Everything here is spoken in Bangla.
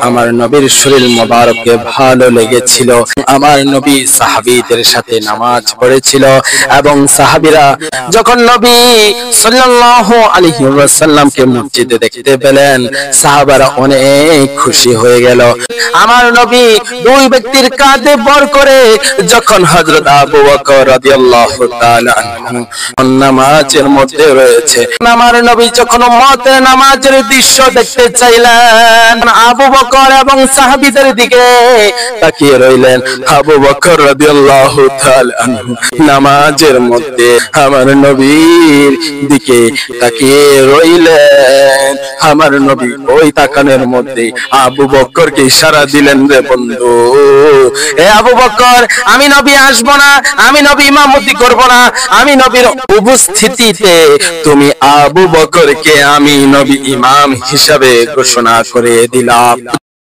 আমার নবীর শরীর মোবারকে ভালো লেগেছিল। আমার নবী সাহাবীদের সাথে নামাজ পড়েছিল এবং সাহাবীরা যখন নবী সাল্লাল্লাহু আলাইহি ওয়াসাল্লামকে মসজিদে দেখতে পেলেন, সাহাবারা অনেক খুশি হয়ে গেল। আমার নবী দুই ব্যক্তির কাঁধে ভর করে যখন হযরত আবু বকর রাদিয়াল্লাহু তাআলা আনহু নামাজের মধ্যে রয়েছে, আমার নবী যখন উম্মতের নামাজের দৃশ্য দেখতে চাইলেন, আবু বকর এবং সাহাবীদের দিকে তাকিয়ে রইলেন। আবু বকর রাদিয়াল্লাহু তাআলা আনহু নামাজের মধ্যে আমার নবীর দিকে তাকিয়ে রইলেন। আমার নবী ওই তাকানোর মধ্যে আবু বকরকে ইশারা দিলেন, রে বন্ধু, এ আবু বকর, আমি নবী আসবো না, আমি নবী ইমামতি করব না, আমি নবীর উপস্থিতিতে তুমি আবু বকরকে আমি নবী ইমাম হিসাবে ঘোষণা করে দিলাম।